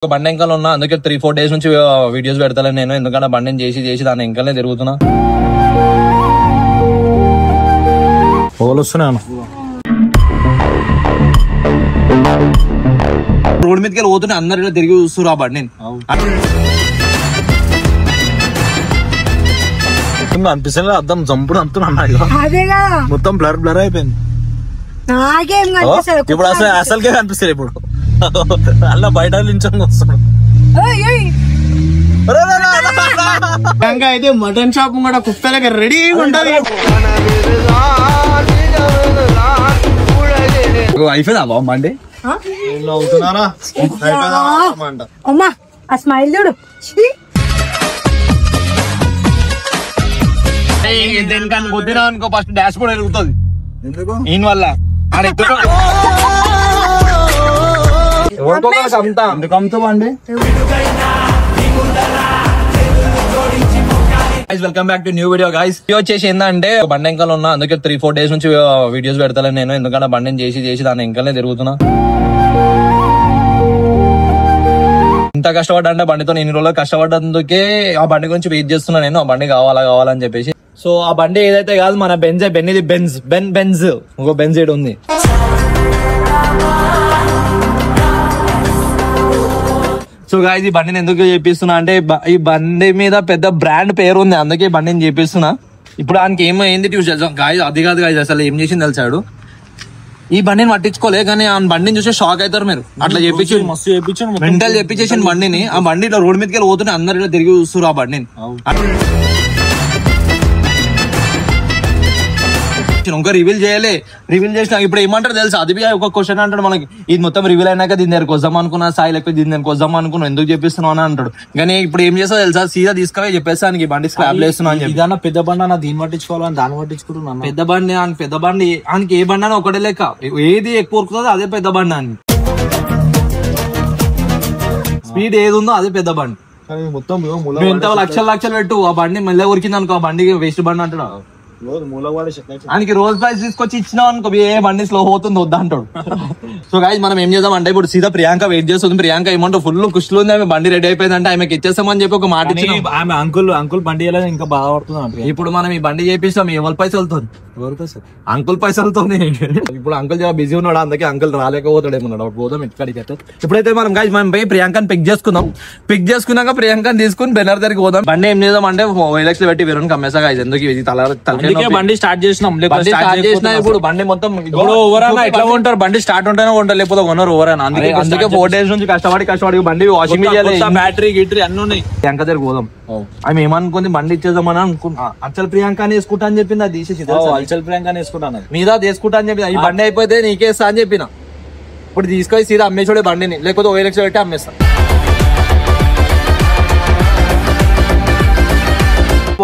బండి ఎంకలు ఉన్నా, అందుకే 3-4 days నుంచి వీడియోస్ పెడతాను నేను. ఎందుకంటే బండిని చేసి దాని ఎంకలనే తిరుగుతున్నా. రోడ్ మీదకి వెళ్ళి పోతున్నా, అందరు తిరిగి చూస్తున్నారు ఆ బండిని. అనిపిస్తుంది అర్థం చంపుడు అంటున్నా, మొత్తం బ్లర్ అయిపోయింది. ఇప్పుడు అసలుకే కనిపిస్తుంది. ఇప్పుడు అలా బయట నించొని వస్తున్నాడు. అయితే మటన్ షాప్ కూడా కుక్కలకి రెడీగా ఉంటది. అయిపోయిందా బాబు అండి? అవుతున్నారా అమ్మా ఆ స్మైల్ చూడు. కొద్దిరా అనుకో ఫస్ట్ డాష్ బోర్డ్ ఎరుగుతుంది. ఈయన వల్ల ఎందుకు అమ్ముతావండి? Welcome back to new video guys. వచ్చేసి ఏంటంటే బండి ఎంకలు ఉన్నా, అందుకే 3-4 days నుంచి వీడియోస్ పెడతాను నేను. ఎందుకంటే బండిని చేసి దాని ఎంకలనే తిరుగుతున్నా. ఇంత కష్టపడ్డా అంటే బండితో ఇన్ని రోజులు కష్టపడ్డందుకే ఆ బండి గురించి వెయిట్ చేస్తున్నా నేను. ఆ బండి కావాలని చెప్పేసి. సో ఆ బండి ఏదైతే కాదు మన బెంజ్. ఇది బెంజ్ ఇంకో బెంజ్ ఏడు ఉంది. సో గాయ్స్ ఈ బండిని ఎందుకు చేపిస్తున్నా అంటే ఈ బండి మీద పెద్ద బ్రాండ్ పేరు ఉంది, అందుకే ఈ బండిని చేపిస్తున్నా. ఇప్పుడు ఆయనకి ఏమైంది చూసాడు గాయ్స్, అది కాదు గాయ్స్, అసలు ఏం చేసింది తెలిసాడు. ఈ బండిని పట్టించుకోలే, కానీ ఆ బండిని చూస్తే షాక్ అవుతారు మీరు. అట్లా చెప్పించు మెంటల్ చెప్పించేసిన బండిని. ఆ బండి ఇట్లా రోడ్ మీదకి వెళ్ళి పోతుంటే అందరు ఇట్లా తిరిగి చూస్తున్నారు ఆ బండిని. ఇంకా రివీల్ చేసిన ఇప్పుడు ఏమంటారు తెలుసా? అది ఒక క్వశ్చన్ అంటాడు మనకి. ఇది మొత్తం రివీల్ అయినాక దీని దగ్గరకు వద్దాం అనుకున్నా, సాయి లేకపోతే దీని దగ్గరకు వద్దాం అనుకున్నా, ఎందుకు చెప్పిస్తున్నావు అని అంటాడు. కానీ ఇప్పుడు ఏం చేస్తా తెలుసా? సీదా తీసుకుపోయి చెప్పేస్తాను బండి స్క్రాప్ వేస్తున్నా అని చెప్పి. ఇదన్నా పెద్ద బండి అన్న, దీన్ని పట్టించుకోవాలని దాన్ని పట్టించుకుంటున్నాను. పెద్ద బండి ఆయనకి ఏ బండి అని ఒకటే లెక్క, ఏది ఎక్కువ ఉరుకుతుందో అదే పెద్ద బండి అని. స్పీడ్ ఏది ఉందో అదే పెద్ద బండి. మొత్తం ఎంత లక్షలు పెట్టు ఆ బండి మళ్ళీ ఉరికింది అనుకో, ఆ బండికి వేస్ట్ బండి అంటాడు. ఆయనకి రోజ్ ప్రైస్ తీసుకొచ్చి ఇచ్చినావు అనుకో, ఏ బండి స్లో అవుతుంది వద్దా అంటాడు. సో గాయ్స్ మనం ఏం చేద్దాం అంటే ఇప్పుడు సీదా ప్రియాంక వెయిట్ చేస్తుంది. ప్రియాంక ఏమంటో ఫుల్ కుష్లు ఉంది, ఆమె బండి రెడీ అయిపోయిందంటే ఆమెకి ఇచ్చేస్తామని చెప్పి ఒక మాట ఇచ్చి ఆమె అంకుల్ బండి ఇంకా బాధపడుతుంది. ఇప్పుడు మనం ఈ బండి చేపిస్తాం. ఎవరి పైసలతో? అంకుల్ పైసలతో. ఇప్పుడు అంకుల్ చాలా బిజీ ఉన్నాడు, అందుకే అంకుల్ రాలేకపోతాడు ఏమన్నాడు. పోదాం ఇక్కడికి. ఇప్పుడైతే మనం గాయ్స్ మనం పోయి ప్రియాంకని పిక్ చేసుకున్నాక ప్రియాంకని తీసుకుని బెనర్ దగ్గరికి పోదాం. బండి ఏం చేద్దాం అంటే OLX పెట్టి వేరే అమ్మేసా గాయ్స్. ఎందుకు ఇది బండి స్టార్ట్ చేసినాం. ఇప్పుడు బండి మొత్తం ఓవరానా ఎట్లా ఉంటారు? బండి స్టార్ట్ ఉంటేనే ఉంటారు, లేకపోతే ఓనర్ ఓవరానా. అందుకే 4 days నుంచి కష్టపడి బండి వాషింగ్ బ్యాటరీ గిటరీ అన్ని ఉన్నాయి. ప్రియాంక దగ్గర పోదాం. ఆమె ఏమనుకుంది బండి ఇచ్చేద్దామని అనుకున్నా. అచ్చల్ ప్రియాంక అని వేసుకుంటా అని చెప్పింది. అది తీసేసి అల్చల్ ప్రియాంక వేసుకుంటాను మీద తీసుకుంటా అని చెప్పి. ఈ బండి అయిపోతే నీకేస్తా అని చెప్పిన. ఇప్పుడు తీసుకొని సీదా అమ్మేసోడే బండిని, లేకపోతే OLX పెట్టి అమ్మేస్తా.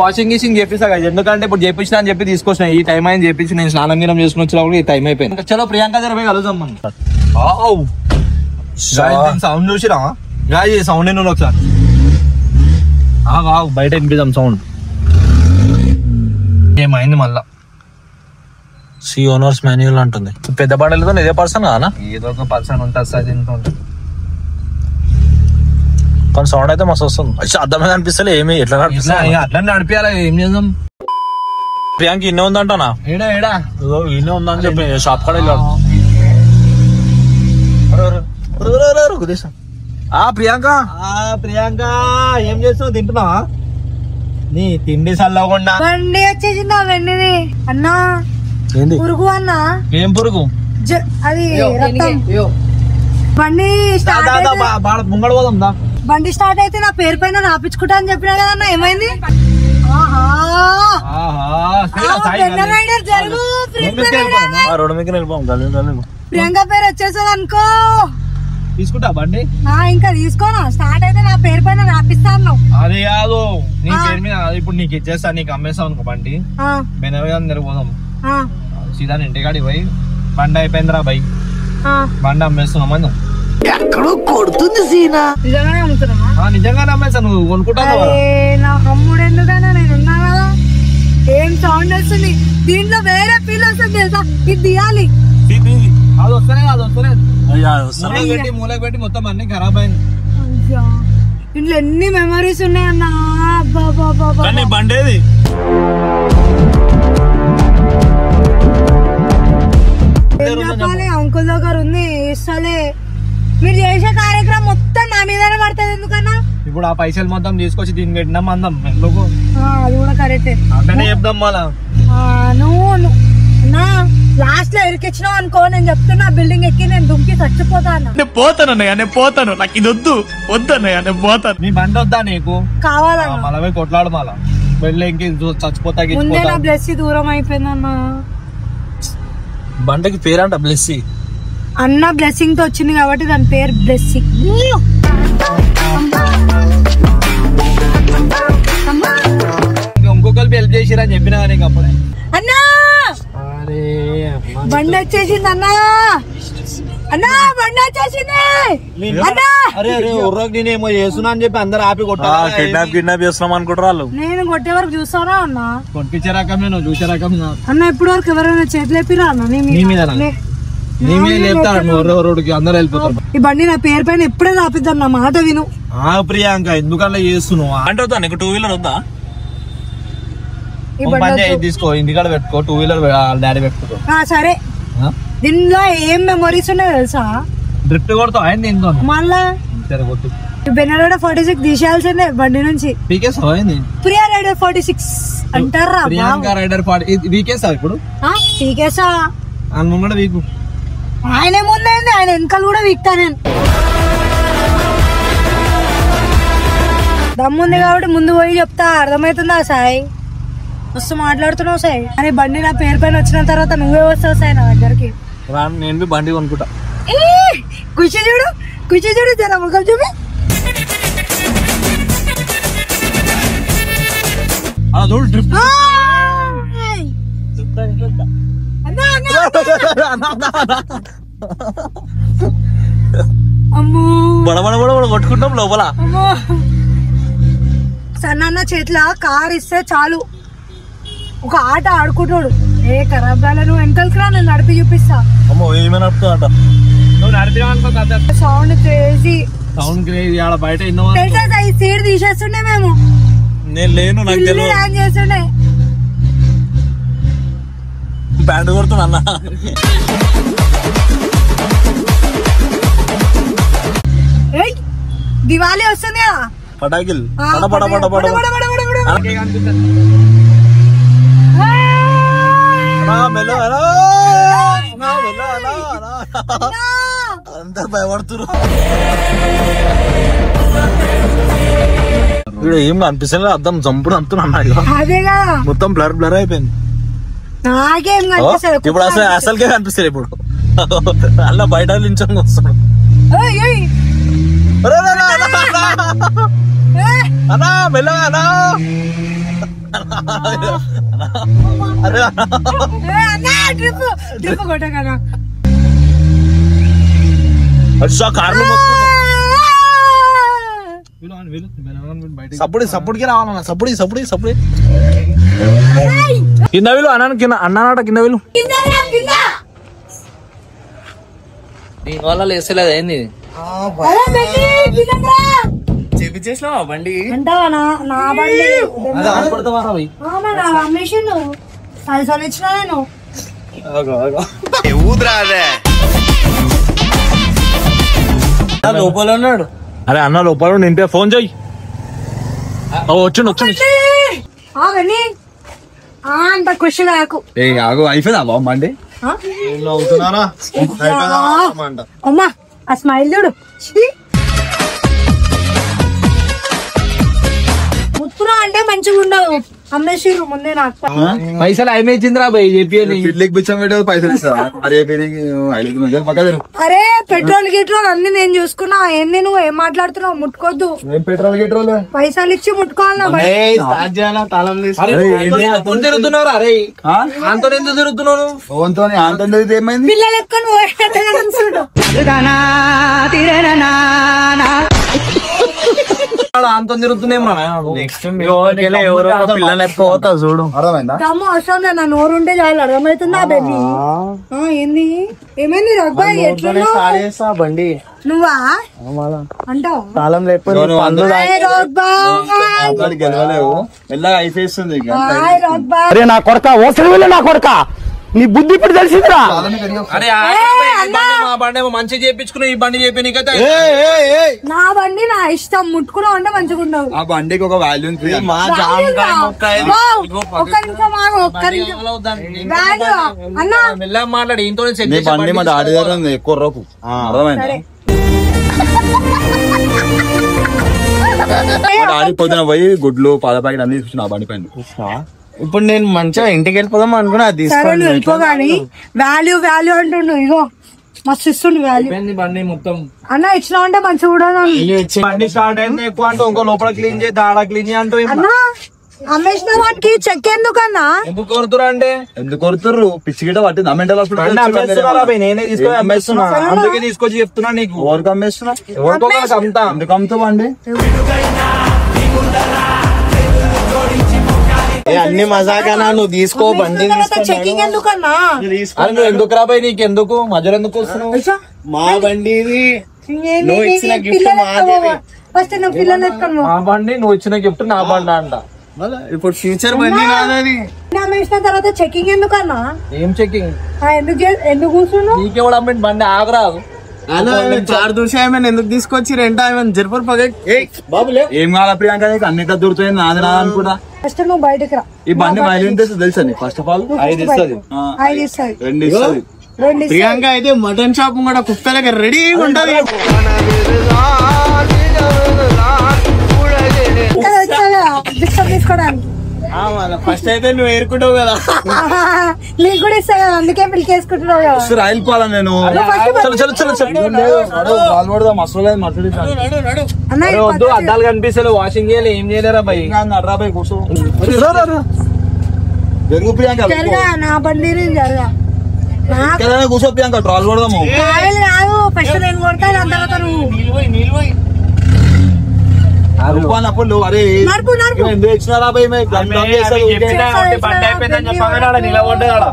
వాషింగ్ గీషింగ్ చేపిస్తా కదా, ఎందుకంటే ఇప్పుడు చేపించినా అని చెప్పి తీసుకొచ్చిన. ఈ టైం అయింది చేపించి నేను స్నానం గినం చేసుకుని వచ్చినప్పుడు ఈ టైం అయిపోయింది. చలో ప్రియాంక దగ్గర పోయి కలుద్దాం మనం. సౌండ్ చూసిరా గాయ? సౌండ్ నేను ఒకసారి బయట వినిపిద్దాం సౌండ్. ఏమైంది మళ్ళా? సి ఓనర్స్ మాన్యువల్ అంటుంది. పెద్ద బండలతో ఇదే పర్సన్ కానా? ఏదో ఒక పర్సన్ ఉంటుంది. కానీ సౌండ్ అయితే మస్తు వస్తుంది. అర్థమైంది అనిపిస్తలే ఏమి ఎట్లా అట్లా నడిపియాలి. ఏం చేద్దాం? ప్రియాంక ఇన్నే ఉందంటానా? ఏడా ఇన్నే ఉందని చెప్పి షాప్ కాడ వెళ్ళాడు. ప్రియాంక ఏం చేస్తావు? తింటున్నావా? నీ తిండి చల్లకుండా బండి వచ్చేసిందా? వెండిని అన్నా పురుగు అన్నా. ఏం పురుగు? అది బండి ముంగడు పోదాం దా. బండి స్టార్ట్ అయితే నా పేరు పైన రాపించుకుంటా అని చెప్పినా కదన్నా, ఏమైంది? ప్రియాంక పేరు వచ్చేసది అనుకో. తీసుకుంటా బండి? ఇంకా తీసుకోనా? స్టార్ట్ అయితే నా పేరు పైన రాపిస్తాను. అది కాదు, నీ పేరు మీద ఇప్పుడు నీకు ఇచ్చేస్తా, నీకు అమ్మేస్తావు అనుకో బండి. బెనర్ పోదాం సీదా ఇంటికాడికి పోయి. బండి అయిపోయిందిరా బై, బండి అమ్మేస్తున్నామని. ఎక్కడో కొడుతుంది సీనా. నిజంగానే అమ్ముతున్నా? నిజంగానే అమ్మేస్తా. నువ్వు కొనుక్కుంటావు. నా అమ్ముడు ఎందుకైనా నేను ఉన్నా కదా. ఏం సౌండ్ వస్తుంది దీంట్లో, వేరే ఫీల్ వస్తుంది తెలుసా? ఇది తీయాలి. అది వస్తలేదు మూలకి పెట్టి మొత్తం అన్ని ఖరాబ్ అయింది. దీంట్లో ఎన్ని మెమరీస్ ఉన్నాయన్నా. బండేది అంకుల్ దగ్గర ఉంది ఇస్తలే. మీరు చేసే కార్యక్రమం మొత్తం నా మీదనే పడుతుంది ఎందుకన్నా. ఇప్పుడు ఆ పైసలు మొత్తం తీసుకొచ్చి దీన్ని పెట్టినాం అందం. అది కూడా కరెక్టే. అట్లనే చెప్దాం మళ్ళా. నువ్వు లాస్ట్ లో ఇరికిచ్చినావు అనుకో, నేను చెప్తున్నా బిల్డింగ్ ఎక్కి నేను దుంకి చచ్చిపోతాను. నేను పోతాను నాకు ఇది వద్దన్నయ్య నేను పోతాను. నీ బండి వద్దా నీకు? కావాలన్నా మళ్ళీ కొట్లాడు మళ్ళా వెళ్ళి ఇంక చచ్చిపోతా. ముందే నా బ్లెస్సీ దూరం అయిపోయిందన్నా. బండకి పేరంట బ్లెస్సీ. అన్న బ్లెస్సింగ్ తో వచ్చింది కాబట్టి దాని పేరు బ్లెస్సింగ్. ఇంకొకరు హెల్ప్ చేసిరని చెప్పినా కానీ అప్పుడే. అన్నా బండి వచ్చేసింది అన్నా. అన్నా బండి వచ్చేసింది. అరే అరే ఉర్రకు నేనేమో చేస్తున్నా అని చెప్పి అందరు ఆపి కొట్టా. కిడ్నాప్ చేస్తున్నాం అనుకుంటారు వాళ్ళు. నేను కొట్టే వరకు చూసానా అన్నా? కొట్టించే రకమే నువ్వు చూసే రకం. అన్న ఇప్పటి వరకు ఎవరైనా చేతులు ఎప్పిరా అన్న? నీ మీద లేపుతాడు రోడ్డుకి అందరు వెళ్ళిపోతారు. ఈ బండి నా పేరు పైన ఎప్పుడే ఆపిద్దాం, నా మాట విను. ప్రియాంక ఎందుకన్నా చేస్తున్నావు అంటే వద్దా నీకు 2 వీలర్ వద్దా? తీసుకో ఇంటికాడ పెట్టుకో. 2 వీలర్ డాడీ పెట్టుకో. సరే దీనిలో ఏం మెమరీస్ ఉన్నాయో తెలుసా? డ్రిఫ్ట్ కొడతావు ఆయన దీంతో మళ్ళా బెనర్ 46 తీసేయాల్సిందే బండి నుంచి. ప్రియా రైడర్ 46 అంటారా? ప్రియాంక రైడర్ వీకేసా ఇప్పుడు వీకేసా ముంగడ వీకు. ఆయన ముందైంది, ఆయన వెనకాల కూడా వీక్తా. నేను దమ్ముంది కాబట్టి ముందు పోయి చెప్తా. అర్థమవుతుందా సాయి? మస్తు మాట్లాడుతున్నావు సాయి. అరే బండి నా పేరు పైన వచ్చిన తర్వాత నువ్వే వస్తావు సాయి నా దగ్గరికి. నేను బండి కొనుక్కుంటా. ఖుషి చూడు జర ముఖం చూపి. కొట్టుకుంటాం లోపల. సన్న చేతిలో కార్ ఇస్తే చాలు ఒక ఆట ఆడుకుంటాడు. ఏ ఖరాబ్ కాలే, నువ్వు వెనకాలకి రా, నేను నడిపి చూపిస్తా. ఏమైనా నడుపుతావంట నువ్వు నడిపి. సౌండ్ క్రేజీ ఆడ బయట తెలుసా? ఈ సీడ్ తీసేస్తుండే మేము. నేను లేను, నాకు తెలియదు. చేస్తుండే బ్యాండ్ కొడుతున్నా అన్న. దివాళీ వస్తుంది కదా, పటాకిల్ అందరు భయపడుతున్నారు. ఇక్కడ ఏం అనిపిస్తుంది, అద్దం చంపుడు అంటున్నా. అదేగా మొత్తం బ్లర్ అయిపోయింది. నాకేం ఇప్పుడు అసలుకే కనిపిస్తుంది. ఇప్పుడు అలా బయట నించొని వస్తున్నాడు. అన్నా మెల్లగా అన్నా. సప్పుడికి రావాలన్నా. సప్పుడి కింద వీలు అన్నానట. కింద వీలు వాళ్ళ వేసలేదు ఏంది చేపించేసినావా బండి? అంటావా నా బండి అమ్మేసిండు. 10 సార్లు ఇచ్చినా నేను. లోపల ఉన్నాడు. అరే అన్న లోపల నింపే ఫోన్ చెయ్యి. వచ్చి అంత ఖుషి నాకు. అయిపోయిందా బాబు బండి? అమ్మా ఆ స్మైల్ చూడు. ముత్తురా అంటే మంచిగా ఉండవు. అమ్మేసిర్రు ముందే నాకు. పైసలు అయిపోయిందిరా భయ్ చెప్పి. అరే పెట్రోల్ గిట్రోల్ అన్ని నేను చూసుకున్నా. ఏంది నువ్వు ఏం మాట్లాడుతున్నావు? ముట్టుకోద్దు. పైసలు ఇచ్చి ముట్టుకోవాలన్నా. తిరుగుతున్నావు అరే అంతో ఎందుకు తిరుగుతున్నావు? పిల్లలు ఎక్కను అంత దాంతో తిరుగుతున్నాం పిల్లలు ఎక్కువ పోతా చూడు. అర్థమైందా? అవసరం లేదు, నా నోరు ఉంటే చాలు. అర్థమవుతుందా బెన్ని? ఏంది ఏమైంది రగ్బాయి? ఎట్లా బండి నువ్వా అంటావు? తాళం లేకపోతే గెలవలేవు, మెల్లగా అయిపోతుంది. అరే నా కొడక ఓసరి వెళ్ళి నా కొడక, నీ బుద్ధి ఇప్పుడు తెలిసిందిరా. అరే మా బండి ఏమో మంచిగా చేయించుకున్నా, ఈ బండి చెప్పి నీకైతే నా బండి నా ఇష్టం, ముట్టుకున్నావు అంటే మంచిగా ఉండవు. ఆ బండికి ఒక వాల్యూ ఉంది. మా ఒక్క నిమిషం ఆగు, ఒక్క నిమిషం. అన్నా మెల్లగా మాట్లాడి ఇంతో నీ బండి మా డాడీ దగ్గర ఉంది, ఎక్కువ రోకు. అర్థమైందా? మా డాడీ పొద్దున పోయి గుడ్లు పాల ప్యాకెట్ అన్ని తీసుకున్నా ఆ బండి పైన. ఇప్పుడు నేను మంచిగా ఇంటికి వెళ్ళిపోదాం అనుకున్నా, అది వెళ్ళిపోగాని వాల్యూ వాల్యూ అంటుండు. ఇగో మస్తు ఇస్తుండు వాల్యూ. బండి మొత్తం అన్న ఇట్లా ఉంటే మంచిగా కూడా బండి స్టార్ట్ అయింది ఎక్కువ అంటే ఇంకో లోపల క్లీన్ చేయి, దాడ క్లీన్ చేయి అంటూ అన్నా అమ్మేసిన వాటికి చెక్ ఎందుకన్నా? ఎందుకు కొడుతురా అంటే ఎందుకు కొడుతుర్రు? పిచ్చిగిట పట్టింది. మెంటల్ హాస్పిటల్ నేనే తీసుకొని అమ్మేస్తున్నా, అందుకే తీసుకొచ్చి చెప్తున్నా నీకు. ఎవరికి అమ్మేస్తున్నా? ఎవరికో అమ్ముతా. ఎందుకు అమ్ముతావు అండి? అన్ని మజాకనా, నువ్వు తీసుకో బండి. చెకింగ్ ఎందుకన్నా? అరే నువ్వు ఎందుకు రాబాయి, నీకు ఎందుకు మధ్యలో ఎందుకు వస్తున్నావు? మా బండి ఇది, ఫస్ట్ నువ్వు పిల్లలు ఎత్తుకోను. మా బండి నువ్వు ఇచ్చిన గిఫ్ట్ నా బండి అంట. ఇప్పుడు ఫ్యూచర్ బండి కాదని అమ్మేసిన తర్వాత చెకింగ్ ఎందుకన్నా? ఏం చెకింగ్? ఎందుకు కూర్చున్నావు? నీకెవడు అమ్మిండి బండి? ఆగరాదు. చార్ దూసా ఎందుకు తీసుకొచ్చి రెంటా జరుపు ఏం కావాలా ప్రియాంక? అన్నిట్లో దూరుతుంది నాది నాది అనుకుంటా. ఫస్ట్ నువ్వు బయటకు రా. ఈ బండి మైలేజ్ తెలుసా నీకు? ఫస్ట్ ఆఫ్ ఆల్ 5 ఇస్తుంది, 5 ఇస్తుంది. 2 ఇస్తుంది. ప్రియాంక అయితే మటన్ షాప్ కూడా కుక్కలకి రెడీగా ఉంటది. తీసుకోవడానికి ఫస్ట్ అయితే నువ్వు ఏరుకుంటావు కదా, నీకు కూడా ఇస్తా కదా, అందుకే పిలికేసుకుంటున్నావు కదా. రాయిపోవాలా నేను? వద్దు, అద్దాలు కనిపిస్తలే, వాషింగ్ చేయాలి, ఏం చేయలేరా భయ్? నర్రాబాయ్ కూర్చో. జరుగు ప్రియాంక, నా బండి జరగా కూర్చో ప్రియాంక, ట్రాల్ కొడదాము. కాదు ఫస్ట్ నేను కొడతాను, దాని తర్వాత నువ్వు. అప్పుడు అరే ఎందుకు ఇచ్చినారా భయ్? బండి అయిపోయిందని చెప్పగా నిలబడ్డా.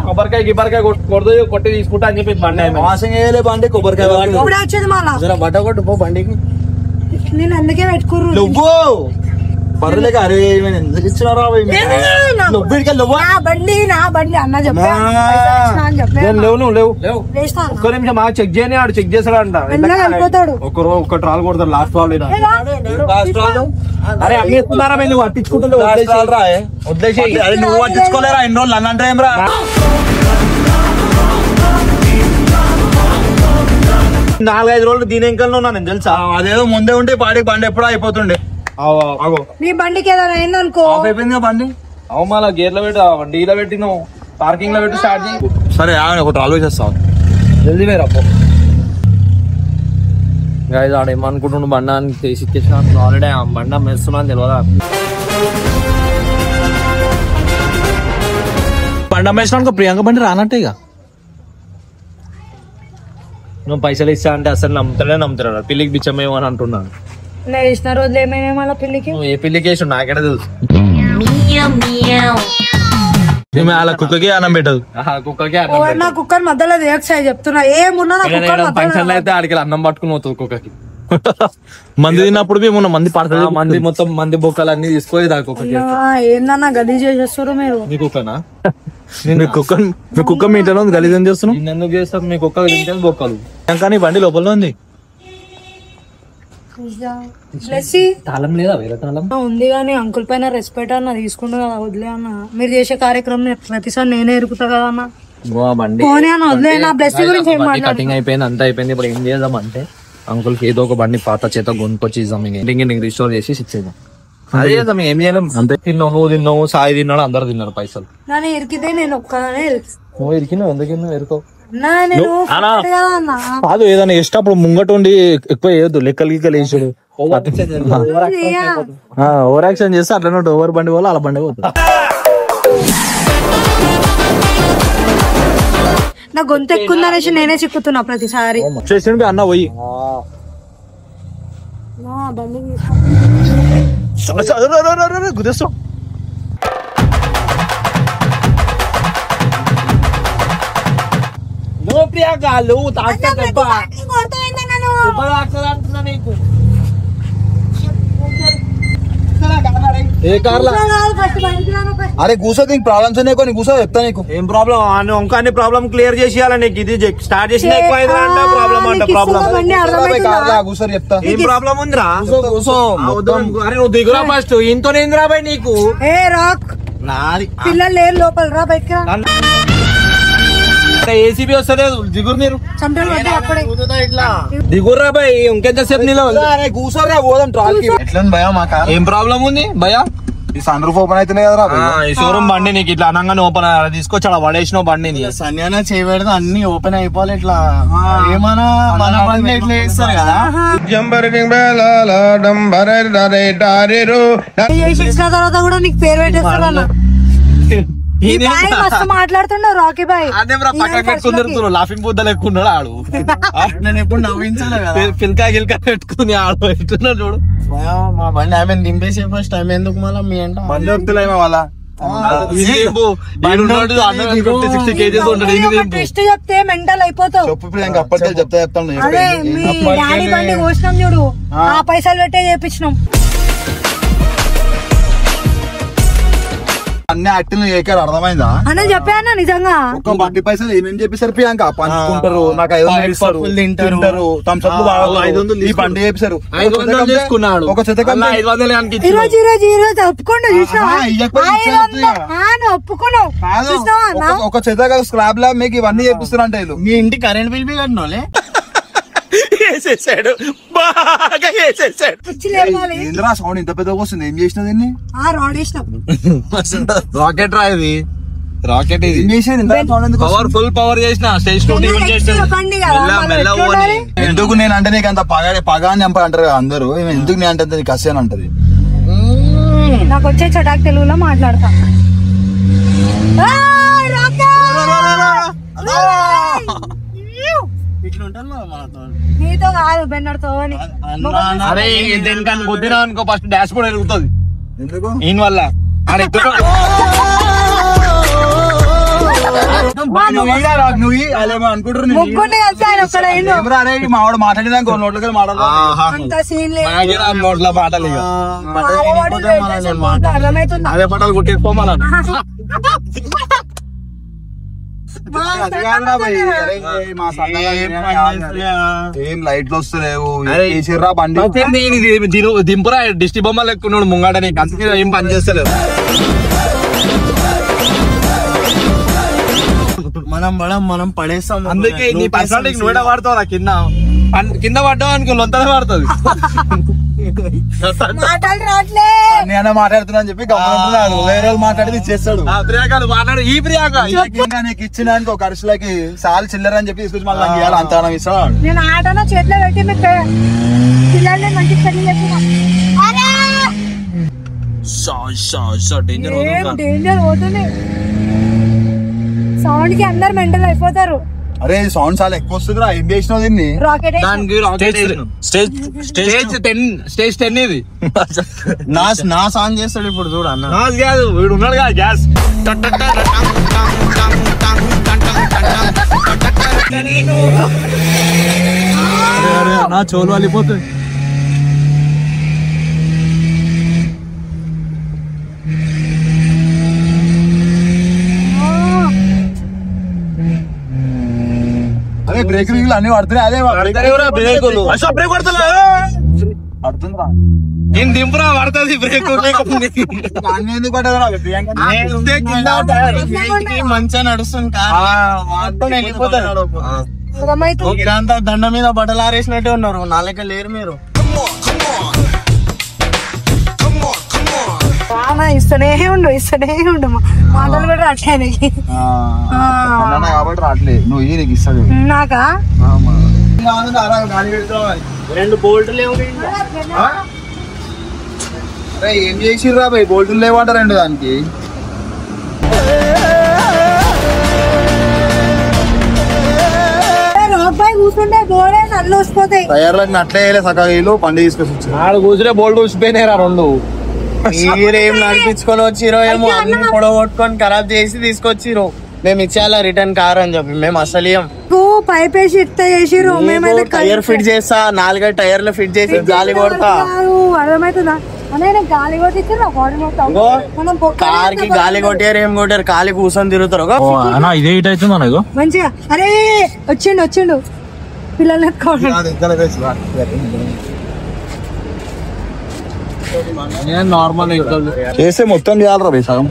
కొబ్బరికాయ గిబ్బరికాయ కొడుతూ కొట్టి తీసుకుంటా అని చెప్పి బండి వాషింగ్ వేయలే బండి, కొబ్బరికాయ వచ్చేది మళ్ళా బట్ట కొట్టు పో బండికి. నేను అందుకే పెట్టుకుర్రు నువ్వు బర్రెలేక అరే ఎందుకు ఇచ్చినారా బండి? నా బండి అన్న చెప్పా లేవు, నువ్వు లేవు. ఒక్క నిమిషం చెక్ చేయని, ఆడు చెక్ చేస్తాడంట. ఒక్క ట్రాల్ కొడతాడు లాస్ట్ వాళ్ళు. అరే అమ్మేస్తున్నారా నువ్వు పట్టించుకుంటున్నావు? వదిలేసి నువ్వు పట్టించుకోలేరా? ఎన్ని రోజులు నన్ను అంటే ఏం రా? నాలుగైదు రోజులు దీని ఎంకల్లో నేను తెలుసా. అదేదో ముందే ఉంటే పాడికి బండి ఎప్పుడో అయిపోతుండే. నీ బండికి ఏదైనా అయిందనుకో, అయిపోయింది బండి. అవు మళ్ళా గేర్లో పెట్టి డీలో పెట్టినావు, పార్కింగ్ లో పెట్టి స్టార్ట్ చేయి. సరే ఒకటి ఆలోచిస్తావు, జల్దీ వేరు అప్పు. గాయస్ ఆడ ఏమనుకుంటుండు, బండి అని తీసి ఇచ్చేసిన ఆల్రెడీ ఆ బండి అమ్మేస్తున్నా అని తెలియదా? బండి అమ్మేసినాక ప్రియాంక బండి రానట్టే ఇక. నువ్వు పైసలు ఇస్తా అంటే అసలు నమ్ముతాడు. పిల్లికి బిచ్చమేమో అని అంటున్నాను. నేను ఇచ్చిన రోజులు ఏమైనా మళ్ళీ పిల్లికి. నువ్వు ఏ పిల్లికి వేసి నాకెడ తెలుసు. అలా కుక్కకి అన్నం పెట్టదు. కుక్కకి నా కుక్కర్ మధ్యలో రియాక్షన్ చెప్తున్నా, ఏమున్నా ఫంక్షన్ అయితే ఆడికి అన్నం పట్టుకుని పోతుంది కుక్కకి. మంది తిన్నప్పుడు మేము మంది పడుతుంది, మంది మొత్తం మంది బొక్కలు అన్ని తీసుకొని దాకా కుక్కకి. ఏందన్నా గది చేసేస్తారు మీరు? మీ కుక్కనా? మీ కుక్క మీ ఇంట్లో ఉంది, గలీజ్ ఏం చేస్తున్నాం? ఎందుకు చేస్తారు? మీ కుక్క తింటే బొక్కలు. కానీ బండి లోపల ఉంది. తాళం లేదా? వేరే తాళం ఉంది కానీ అంకుల్ పైన రెస్పెక్ట్ అన్న తీసుకుంటా కదా, వదిలే అన్న. మీరు చేసే కార్యక్రమం ప్రతిసారి నేనే ఎరుకుతా కదా అన్న. బండి పోనీ అన్న, వదిలే. నా బ్లెస్సింగ్ గురించి ఏం మాట్లాడు. కటింగ్ అయిపోయింది, అంతా అయిపోయింది. ఇప్పుడు ఏం చేద్దాం అంటే అంకుల్ కి ఏదో ఒక బండి పాత చేత కొనుక్కొచ్చి ఇద్దాం, ఇంటికి రిస్టోర్ చేసి ఇచ్చేద్దాం. అదే చేద్దాం, ఏం చేయలేం. అంతే. తిన్నావు, నువ్వు తిన్నావు, సాయి తిన్నాడు, అందరు తిన్నారు. పైసలు నన్ను ఇరికితే నేను ఒక్కదానే నువ్వు ఇరికినావు. ఎందుకు ఎరుకో కాదు, ఏదైనా ఇష్టప్పుడు ముంగట ఉండి ఎక్కువ వేయద్దు, లెక్కలు గిక్కలు వేసాడు. ఓవర్ యాక్షన్ చేస్తే అట్లనే ఓవర్ బండి పోవాలి, అలా బండి పోతుంది. నా గొంతు ఎక్కువ అనేసి నేనే చిక్కుతున్నా ప్రతిసారి. చేసిండు అన్న పోయి గుదేస్తాం. నువ్వు ప్రియాంక నువ్వు నీకు ఏ కార్లా అరే కూర్చో, నీకు ప్రాబ్లమ్స్ ఉన్నాయి కొన్ని కూర్చో చెప్తా నీకు. ఏం ప్రాబ్లం ఇంకా అన్ని ప్రాబ్లం క్లియర్ చేసేయాలి నీకు. ఇది స్టార్ట్ చేసిన ఎక్కువ ప్రాబ్లం అంట ప్రాబ్లం కూర్చొని చెప్తా. ఏం ప్రాబ్లం ఉందిరా? కూర్చో. అరే నువ్వు దిగురా ఫస్ట్. ఇంతో ఏందిరా బాయ్ నీకు? ఏ రాక్ నాది పిల్లలు లేరు లోపల రా బయట. ఏసీబీ వస్తలేదు దిగురు మీరు. దిగుర్రా బాయ్ ఇంకెంతసేపు నీలో కూర్చోరా పోదాం ట్రాల్ కి. ఎట్లా భయ మా కార్? ఏం ప్రాబ్లం ఉంది భయ? ఈ సన్ రూఫ్ ఓపెన్ అవుతున్నాయి కదరా. ఈ షోరూమ్ బండి నీకు ఇట్లా అనగానే ఓపెన్ తీసుకొచ్చి అలా పడేసిన బండిని సన్యాన చేయబెడదు అన్ని ఓపెన్ అయిపోవాలి. ఇట్లా ఏమన్నా మన బండి ఇట్లా చేస్తారు కదా. తర్వాత కూడా నీకు పేరు పెట్టేస్తారన్న. మాట్లాడుతున్నావు రాకీ బాయ్. లాఫింగ్ బుద్ధలు ఎక్కున్నాడు ఆడు. నేను ఎప్పుడు నవ్వించాలి కదా. పిల్కా గిల్కా పెట్టుకుని ఆడు పెట్టుకున్నాడు చూడు. మా బండి ఆమె దింపేసే ఫస్ట్ ఆమె ఎందుకు మళ్ళీ మీ అంట బండి వస్తులేమో వాళ్ళ చెప్తే మెంటల్ అయిపోతావు. అప్పటికే చెప్తాను. అదే మీ డాడీ బండి కోసినాం చూడు, ఆ పైసలు పెట్టే చేపించినాం. అన్ని యాక్టింగ్ ఏకారు అర్థమైందా అని చెప్పాను నిజంగా. ఒక బండి పైసలు ఏమేమి చెప్పేసారు ప్రియాంక? పంచుకుంటారు, నాకు 500 తింటారు, థమ్స్అప్లు ఈ బండి చేపిస్తారు. ఒక ఒక చేత స్క్రాబ్ లా మీకు ఇవన్నీ చేపిస్తారు అంటే మీ ఇంటి కరెంట్ బిల్ బి కట్టినోలే వేసేసాడు బాగా వేసేసాడు. ఏంద్రా సౌండ్ ఇంత పెద్దగా వస్తుంది? ఏం చేసినా దీన్ని? రాకెట్ రా ఇది. రాకెట్ ఇది. ఏం చేసేది? పవర్ఫుల్ పవర్ చేసిన స్టేజ్ ఎందుకు నేను అంటే నీకు అంత పగా అని అంటారు కదా అందరూ. ఎందుకు నేను అంటే నీకు కసి అని అంటది. నాకు వచ్చే చటాక్ తెలుగులో మాట్లాడతా. నీతో కాదు బెన్నర్తో. అరే దేనికని కొద్దిరా అనుకో ఫస్ట్ డాష్ బోర్డ్ ఎరుగుతుంది. ఎందుకు? ఈయన వల్ల మావాడు మాట్లాడేదానికి నోట్లకి నోట్ల మాటలు అర్థమవుతుంది. అదే పటాలు కొట్టేసుకోమలా. ఏం లైట్లు వస్తలేవు బండి దింపురా డిస్టి బొమ్మలు ఎక్కున్నాడు ముంగాడ. నీకు అందుకే ఏం పని చేస్తలేదు. మనం పడేస్తాం. అందుకే నీ పర్సనాలిటీ నువ్వే వాడతావు. కింద పడ్డావు అనుకో లొంతనే పడుతుంది. మాట్లాడుతున్నా అని చెప్పి గమనింటున్నాడు. వేరే వాళ్ళు మాట్లాడి ఇచ్చేస్తాడు. ప్రియాంక మాట్లాడు. ఈ ప్రియాంక నీకు ఇచ్చినానికి ఒక ఖర్చులకి సాల్ చిల్లర అని చెప్పి తీసుకొచ్చి మళ్ళీ అంత ఇస్తాడు. నేను ఆటలో చేతిలో పెట్టి మీకు పిల్లల్ని మంచి పెళ్లి చెప్పిన డేంజర్ పోతుంది. సౌండ్ కి అందరు మెంటల్ అయిపోతారు. అరే సౌండ్ చాలా ఎక్కువ వస్తుంది. ఏం చేసినావు దీన్ని? రాకెట్ స్టేజ్ 10 ఇది. నాస్ ఆన్ చేస్తాడు ఇప్పుడు చూడు అన్న. నాస్ కాదు వీడు ఉన్నాడు కదా గ్యాస్. నా చోలు వెళ్ళిపోతుంది. అదే బ్రేక్ అన్ని పడుతున్నాయి. అదే బ్రేక్ పడుతున్నా పడుతుందా? నేను దింపురా పడుతుంది బ్రేక్. ఎందుకు పడదురా? మంచిగా నడుస్తుంది. ఇదంతా దండ మీద బట్టలు ఆరేసినట్టే ఉన్నారు. నా లెక్క లేరు మీరు. ఇస్తూనే ఉండు మాటలు కూడా రావడానికి కాబట్టి రావట్లేదు. నువ్వు ఈ నీకు ఇస్తాడు. నాకా 2 బోల్టులు ఏం చేసిర్రా భయ్? బోల్టులు లేవంట 2 దానికి. వేసుకుంటే గోడే నల్లు వసిపోతాయి. టైర్లన్నీ అట్లే సగం వీళ్ళు బండి తీసుకొచ్చి వచ్చారు. ఆడు కూర్చునే బోల్డ్ ఊసిపోయినాయి రెండు. మీరేం నడిపించుకొని వచ్చిరో ఏమో అన్ని పొడగొట్టుకొని ఖరాబ్ చేసి తీసుకొచ్చిరో. మేము ఇచ్చేయాలా రిటర్న్ కార్ అని చెప్పి మేము అసలు పైప్ వేసి ఇట్ట చేసిరు. మేమైతే టైర్ ఫిట్ చేస్తా 4 టైర్లు ఫిట్ చేసి గాలి కొడతా. అర్థమవుతుందా? గాలి కొట్టించారు కార్ కి గాలి కొట్టారు ఏం కొట్టారు ఖాళీ కూర్చొని తిరుగుతారు. ఇదే ఇట్ అవుతుంది మంచిగా. అరే వచ్చిండు పిల్లలు నార్మల్ చేస్తే మొత్తం చేయాలరా భయ్ సగం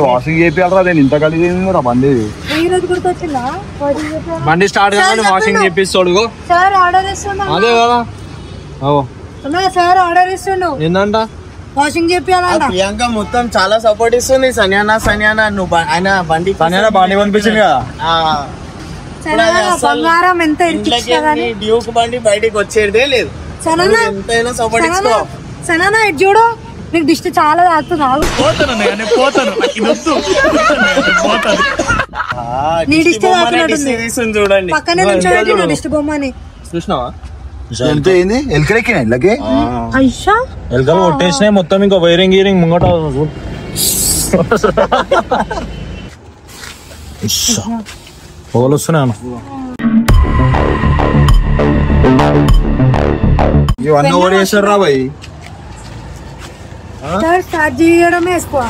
వాషింగ్ చేయాలరా. నేను ఇంత కలిగి బండి ఈ రోజు గుర్తొచ్చిందా? బండి స్టార్ట్ కాగానే వాషింగ్ చేపిస్తాడు. సార్ ఆర్డర్ ఇస్తున్నా. అదే కదా సార్ ఆర్డర్ ఇస్తుండు ఏందంట వాషింగ్ చేపియాలంట. ప్రియాంక మొత్తం చాలా సపోర్ట్ ఇస్తుంది. సన్యానా నువ్వు ఆయన బండి పంపించింది కదా. బంగారం ఎంత డ్యూక్ బండి బయటికి వచ్చేదే లేదు. ఎంతైనా సపోర్ట్ ఇచ్చుకో. సనా ఇటు చూడు, నీకు దిష్టి చాలా తాగుతుంది. చూడండి పక్కనే నుంచి దిష్టి బొమ్మని చూసినావా? ఎంత అయింది? ఎల్కలెక్కినా ఇళ్ళకి ఎల్కలు కొట్టేసినాయి మొత్తం. ఇంకా వైరింగ్ గీరింగ్ ముంగట పొగలు వస్తున్నాను. ఇవన్నీ ఓడి చేస్తారు రా భయ్. స్టార్ట్ చేయడమే ఎక్కువ.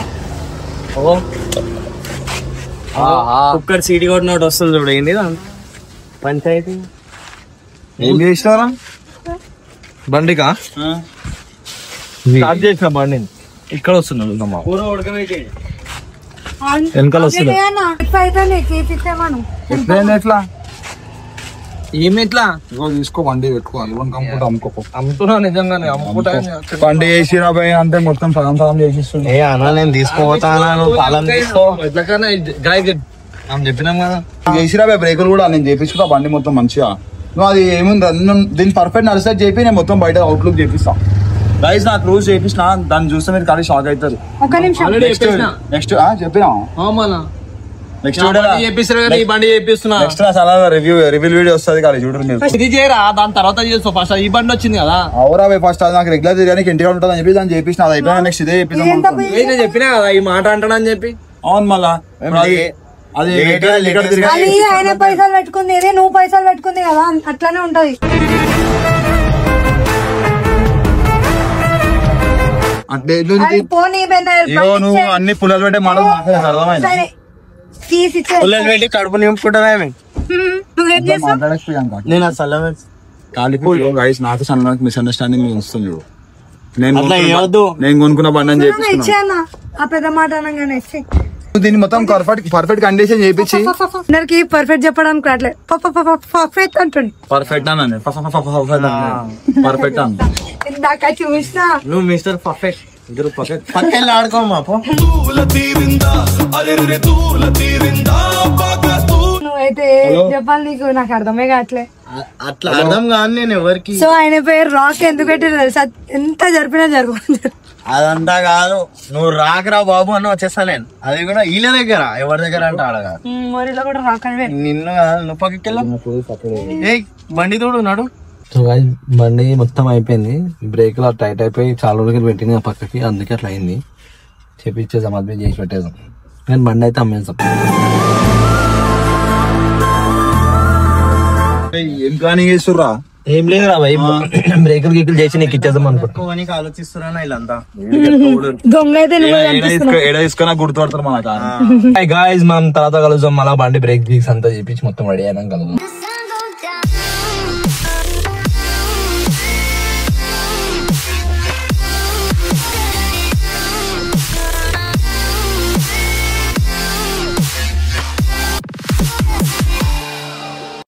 కుక్కర్ సీటీ కొట్టినట్టు వస్తుంది చూడు. ఏంటి పంచాయతీ ఏం చేసినారా బండికా? స్టార్ట్ చేసిన బండిని ఇక్కడ వస్తున్నాడు. కూర ఉడకబెట్టి వెనకాల వస్తుంది. ఎట్లా ఏమి ఎట్లా తీసుకో బండి పెట్టుకోవాలి. అమ్ముతున్నా నిజంగానే అమ్ముకుంటా. బండి చేసిరా భయ్ అంటే మొత్తం సగం సగం చేసిస్తుంది. నేను తీసుకోపోతాను. ఎట్లకన్నా చెప్పినాం కదా చేసిరా భయ్. బ్రేకులు కూడా నేను చేపించుకుంటా బండి మొత్తం మంచిగా. నువ్వు అది ఏముంది దీన్ని పర్ఫెక్ట్ నడిస్తే చెప్పి నేను మొత్తం బయట అవుట్లుక్ చేపిస్తా. గైస్ నాకు క్రూజ్ చేపించిన దాన్ని చూస్తే మీరు ఖాళీ షాక్ అవుతారు. నెక్స్ట్ చెప్పినా నెక్స్ట్ చాలా రివ్యూ వీడియో వస్తుంది కానీ చూడండి మీరు. ఇది చేయరా దాని తర్వాత చేస్తావు. ఫస్ట్ ఈ బండి వచ్చింది కదా. అవురా భయ్ ఫస్ట్ అది నాకు రెగ్యులర్ తిరగడానికి ఇంటిగా ఉంటుంది అని చెప్పి దాన్ని చేపించిన. అది అయిపోయినా నెక్స్ట్ ఇదే చేపిస్తాం. నేను చెప్పినా కదా ఈ మాట అంటాడని చెప్పి. అవును మళ్ళా అది ఆయన పైసలు పెట్టుకుంది, ఇదే నువ్వు పైసలు పెట్టుకుంది కదా, అట్లానే ఉంటది. అంటే నువ్వు అన్ని పుల్లలు పెట్టే మాట అర్థమైంది. పుల్లలు పెట్టి కడుపు నింపుకుంటుందా? నువ్వేం చేస్తావు? నేను అసలు గైస్ నాకు సన్నకి మిస్అండర్స్టాండింగ్ వస్తుంది చూడు. నేను కొనుక్కున్న బండి అని చెప్పి ఇచ్చానా ఆ పెద్ద మాట అనగానే దీన్ని మొత్తం పర్ఫెక్ట్ కండిషన్ చేయించి అందరికి పర్ఫెక్ట్ చెప్పడానికి రావట్లేదు. పర్ఫెక్ట్ అంటుంది. పర్ఫెక్ట్ అన్న పర్ఫెక్ట్ అన్న ఇందాక చూసినా నువ్వు మిస్టర్ పర్ఫెక్ట్ పక్కన ఆడుకోమా. నువ్వైతే చెప్పాలి, నీకు నాకు అర్థమే కావట్లే. అట్లా అర్థం కాదు నేను ఎవరికి. సో ఆయన పేరు రాక్ ఎందుకు పెట్టారు తెలుసా? ఎంత జరిపినా జరుగుతుంది. అదంతా కాదు, నువ్వు రాకరా బాబు అని వచ్చేస్తా నేను. అది కూడా వీళ్ళ దగ్గర ఎవరి దగ్గర అంటే ఆడగా మరిలో కూడా రాక్ అని నిన్ను నువ్వు పక్కకి ఏ బండి తోడు నాడు. బండి మొత్తం అయిపోయింది. బ్రేక్లు టైట్ అయిపోయి చాలా రోజులు పెట్టింది పక్కకి, అందుకే అట్లా అయింది. చేపించేసాం, అది చేసి పెట్టేసాం. కానీ బండి అయితే అమ్మేసాం. ఏం కానీ చేస్తుర్రా? ఏం లేదు రా భయ్, బ్రేకులు గీకులు చేసి నీకు ఇచ్చేద్దాం అనుకుంటా. ఆలోచిస్తున్నా వీళ్ళంతా. దొంగ అయితే ఏడా తీసుకున్నా గుర్తుపడతారు మన గాయస్. మనం తర్వాత కలుద్దాం. మళ్ళీ బండి బ్రేక్ గీక్స్ అంతా చేపించి మొత్తం రెడీ అయినా కలుద్దాం.